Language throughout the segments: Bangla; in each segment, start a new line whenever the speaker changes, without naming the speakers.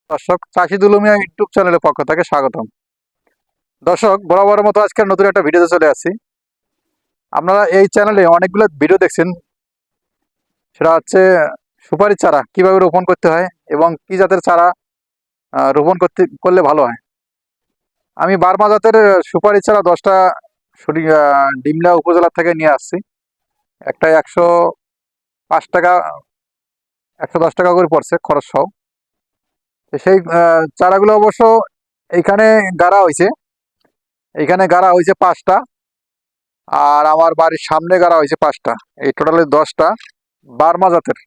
দর্শক, চাষি দুলুমিয়া ইউটিউব চ্যানেলের পক্ষ থেকে স্বাগতম। দর্শক, বরাবরের মতো আজকে নতুন একটা ভিডিওতে চলে আসছি। আপনারা এই চ্যানেলে অনেকগুলো ভিডিও দেখছেন, সেটা হচ্ছে সুপারি চারা কিভাবে রোপণ করতে হয় এবং কি জাতের চারা রোপণ করলে ভালো হয়। আমি বার্মা জাতের সুপারি চারা 10টা ডিমলা উপজেলা থেকে নিয়ে আসছি। একটা 105 টাকা, 110 টাকা করে পড়ছে খরচ সহ। তো সেই চারাগুলো অবশ্য এইখানে গাড়া হয়েছে 5টা, আর আমার বাড়ির সামনে গাড়া হয়েছে 5টা। এই টোটালি 10টা বার্মা জাতের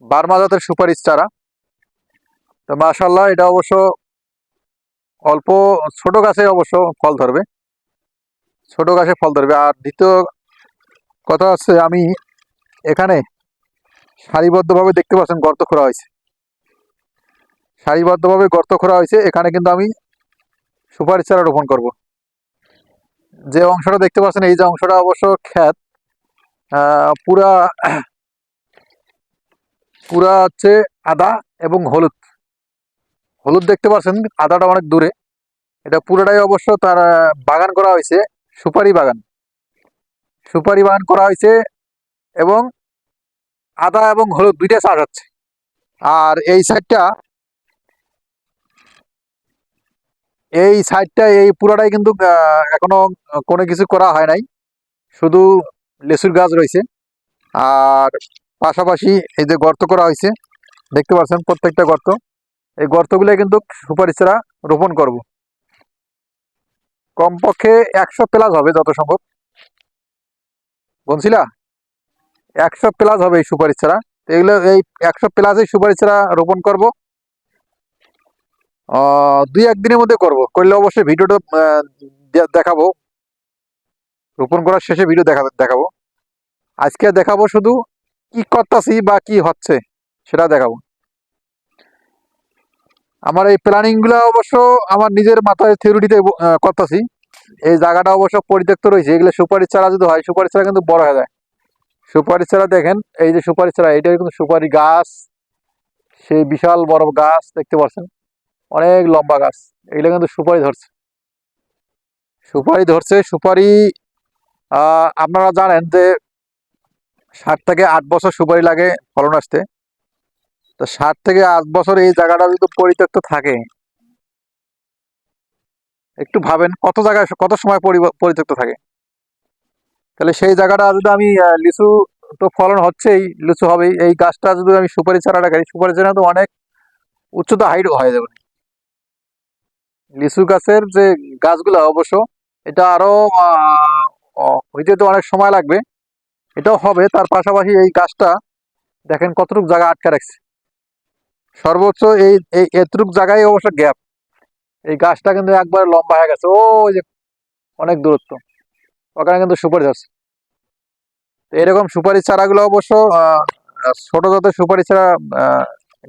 বার্মা জাতের সুপারিশ চারা। তো মাশাল্লাহ, এটা অবশ্য অল্প ছোট গাছে অবশ্য ফল ধরবে, ছোট গাছে ফল ধরবে। আর দ্বিতীয় কথা হচ্ছে, আমি এখানে সারিবদ্ধভাবে দেখতে পাচ্ছেন গর্ত খোঁড়া হয়েছে। এখানে কিন্তু আমি সুপারিশ চারা রোপণ করব। যে অংশটা দেখতে পাচ্ছেন, এই যে অংশটা অবশ্য ক্ষেত, পুরা পুরা হচ্ছে আদা এবং হলুদ। হলুদ দেখতে পাচ্ছেন, আদাটা অনেক দূরে। এটা পুরোটাই অবশ্য তার বাগান করা হয়েছে, সুপারি বাগান করা হয়েছে, এবং আদা এবং হলুদ দুইটা চাষ হচ্ছে। আর এই সাইডটা এই পুরোটাই কিন্তু এখনো কোনো কিছু করা হয় নাই, শুধু লেচুর গাছ রয়েছে। আর পাশাপাশি এই যে গর্ত করা হয়েছে, দেখতে পাচ্ছেন প্রত্যেকটা গর্ত। এই গর্তগুলো কিন্তু সুপারি চারা রোপণ করব। কমপক্ষে 100 প্লাস হবে যত সম্ভব। বলছিলা 100 প্লাস হবে এই সুপারি চারা। এগুলো এই 100 প্লাসই সুপারি চারা রোপণ করব। 2-1 দিনের মধ্যে করলে অবশ্যই ভিডিওটা দেখাবো। রোপণ করার শেষে ভিডিও দেখাবো। আজকে দেখাবো শুধু কি করতেছি বা কি হচ্ছে সেটা দেখাবো। আমার এই প্ল্যানিং গুলা অবশ্য আমার নিজের মাথায় থিওরিটিতে করতেছি। এই জায়গাটা অবশ্য পরিত্যক্ত রয়েছে। এগুলো সুপারি চারা যদি হয়, সুপারি চারা কিন্তু বড় হয়ে যায়। সুপারি চারা দেখেন, এই যে সুপারি চারা, এটা কিন্তু সুপারি গাছ, সেই বিশাল বড় গাছ দেখতে পাচ্ছেন, অনেক লম্বা গাছ। এগুলো কিন্তু সুপারি। আপনারা জানেন যে 7 থেকে 8 বছর সুপারি লাগে ফলন আসতে। তো 7 থেকে 8 বছর এই জায়গাটা যদি পরিত্যক্ত থাকে, একটু ভাবেন কত সময় পরিত্যক্ত থাকে। তাহলে সেই জায়গাটা যদি আমি লিচু, তো ফলন হচ্ছেই, লিচু হবেই। এই গাছটা যদি আমি সুপারি চারাটা খাই, সুপারি চারা তো অনেক উচ্চতা হাইট হয়ে যাবে। লিচু গাছের যে গাছগুলো অবশ্য, এটা আরো হইতে তো অনেক সময় লাগবে। এটাও হবে, তার পাশাপাশি এই গাছটা দেখেন কতটুকু জায়গা আটকে রাখছে। সর্বোচ্চ এই এই এতটুকু জায়গায় অবশ্য গ্যাপ। এই গাছটা কিন্তু একবার লম্বা হয়ে গেছে, ওই যে অনেক দূরত্ব, ওখানে কিন্তু সুপারি ধরছে। তো এরকম সুপারি চারাগুলো অবশ্য ছোট জাতের সুপারি চারা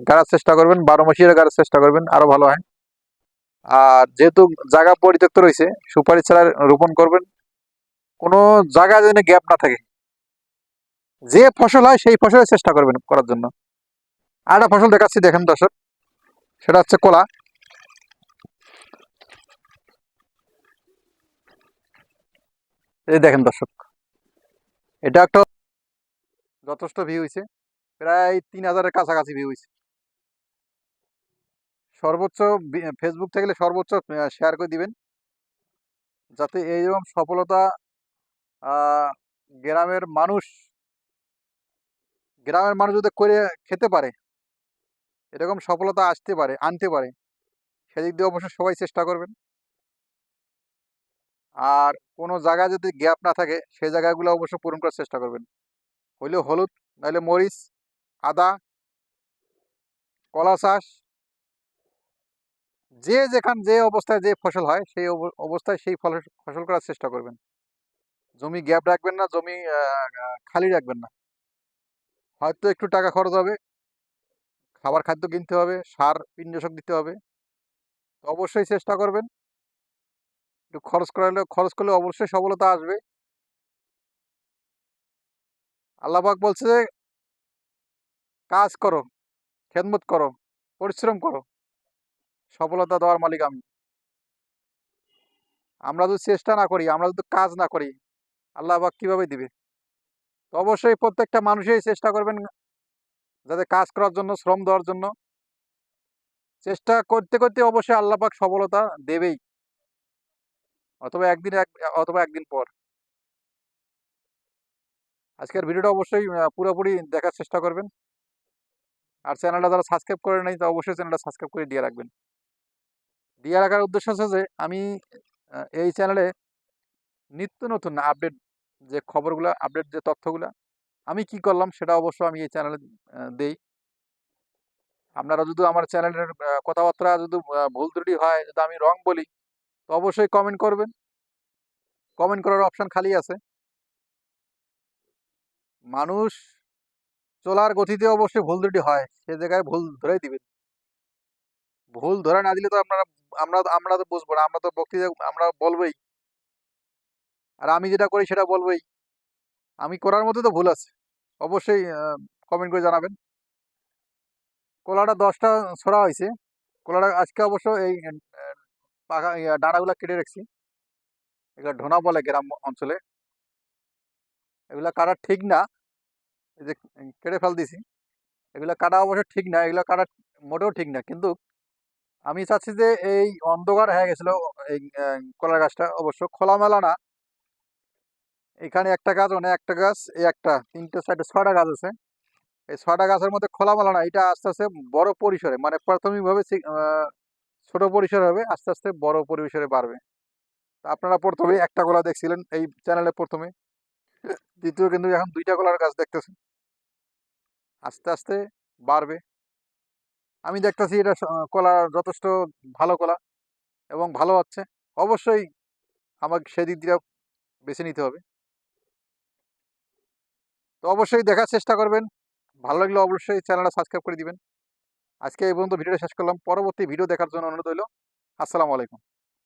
গাড়ার চেষ্টা করবেন, 12 মাসিরা গাড়ার চেষ্টা করবেন, আরো ভালো হয়। আর যেহেতু জায়গা পরিত্যক্ত রয়েছে, সুপারি চারা রোপণ করবেন কোনো জায়গায় যেন গ্যাপ না থাকে। যে ফসল হয় সেই ফসলের চেষ্টা করবেন করার জন্য। আর একটা ফসল দেখাচ্ছি, দেখেন দর্শক, সেটা হচ্ছে কলা। এই দেখেন দর্শক, এটা একটা যথেষ্ট ভিউ হয়েছে, প্রায় 3000-এর কাছাকাছি ভিউ হয়েছে। সর্বোচ্চ ফেসবুক থেকে সর্বোচ্চ শেয়ার করে দিবেন, যাতে এইরকম সফলতা আহ, গ্রামের মানুষ গ্রামের মানুষ যদি করে খেতে পারে, এরকম সফলতা আনতে পারে, সেদিক দিয়ে অবশ্যই সবাই চেষ্টা করবেন। আর কোনো জায়গায় যদি গ্যাপ না থাকে, সেই জায়গাগুলো অবশ্য পূরণ করার চেষ্টা করবেন। হইলেও হলুদ, নাহলে মরিচ, আদা, কলা চাষ, যে অবস্থায় যে ফসল হয়, সেই অবস্থায় সেই ফসল করার চেষ্টা করবেন। জমি গ্যাপ রাখবেন না, জমি খালি রাখবেন না। হয়তো একটু টাকা খরচ হবে, খাবার খাদ্য কিনতে হবে, সার কীটনাশক দিতে হবে। তো অবশ্যই চেষ্টা করবেন, একটু খরচ করলে অবশ্যই সফলতা আসবে। আল্লাহ পাক বলছে যে কাজ করো, খেদমত করো, পরিশ্রম করো, সফলতা দেওয়ার মালিক আমি। আমরা যদি চেষ্টা না করি, আমরা যদি কাজ না করি, আল্লাহ পাক কিভাবে দিবে? তো অবশ্যই প্রত্যেকটা মানুষই চেষ্টা করবেন যাতে কাজ করার জন্য, শ্রম দেওয়ার জন্য। চেষ্টা করতে করতে অবশ্যই আল্লাহ পাক সফলতা দেবেই, অথবা অথবা একদিন পর। আজকের ভিডিওটা অবশ্যই পুরোপুরি দেখার চেষ্টা করবেন। আর চ্যানেলটা যারা সাবস্ক্রাইব করে নাই, তা অবশ্যই চ্যানেলটা সাবস্ক্রাইব করে দিয়ে রাখবেন। দিয়ে রাখার উদ্দেশ্য হচ্ছে যে আমি এই চ্যানেলে নিত্য নতুন আপডেট যে খবরগুলো, আপডেট যে তথ্যগুলো আমি কি করলাম সেটা অবশ্য আমি এই চ্যানেলে দেই। আপনারা যদি আমার চ্যানেলের কথাবার্তা যদি ভুল ত্রুটি হয়, যদি আমি রং বলি, তো অবশ্যই কমেন্ট করবেন। কমেন্ট করার অপশন খালি আছে। মানুষ চলার গতিতে অবশ্যই ভুল ত্রুটি হয়, সে জায়গায় ভুল ধরেই দিবেন। ভুল ধরে না দিলে তো আমরা তো বুঝবো না, আমরা তো বক্তৃতা আমরা বলবোই। আর আমি যেটা করি সেটা বলবোই। আমি করার মধ্যে তো ভুল আছে, অবশ্যই কমেন্ট করে জানাবেন। কলাটা 10টা ছড়া হয়েছে। কলাটা আজকে অবশ্য এই পাকা ডাঁড়াগুলা কেটে রাখছি। এগুলা ঢোনা বলে গ্রাম অঞ্চলে। এগুলা কাটা ঠিক না, এই যে কেটে ফেল দিছি। এগুলা কাটা অবশ্য ঠিক না, এগুলা কাটা মোটেও ঠিক না। কিন্তু আমি চাচ্ছি যে এই অন্ধকার হয়ে গেছিল এই কলার গাছটা, অবশ্য খোলামেলা না। এখানে একটা গাছ, মানে একটা গাছ, এই একটা, তিনটে সাইডে 6টা গাছ আছে। এই 6টা গাছের মধ্যে খোলামেলা না, এটা আস্তে আস্তে বড় পরিসরে, মানে প্রাথমিকভাবে ছোট পরিসরে হবে, আস্তে আস্তে বড় পরিসরে বাড়বে। তা আপনারা প্রথমে একটা কলা দেখছিলেন এই চ্যানেলে প্রথমে, দ্বিতীয় কিন্তু এখন 2টা কলার গাছ দেখতেছেন। আস্তে আস্তে বাড়বে। আমি দেখতেছি এটা কলা যথেষ্ট ভালো কলা এবং ভালো হচ্ছে। অবশ্যই আমাকে সেদিক দিয়ে বেছে নিতে হবে। তো অবশ্যই দেখার চেষ্টা করবেন। ভালো লাগলে অবশ্যই চ্যানেলটা সাবস্ক্রাইব করে দিবেন। আজকে এই পর্যন্ত ভিডিওটা শেষ করলাম। পরবর্তী ভিডিও দেখার জন্য অনুরোধ রইল। আসসালামু আলাইকুম।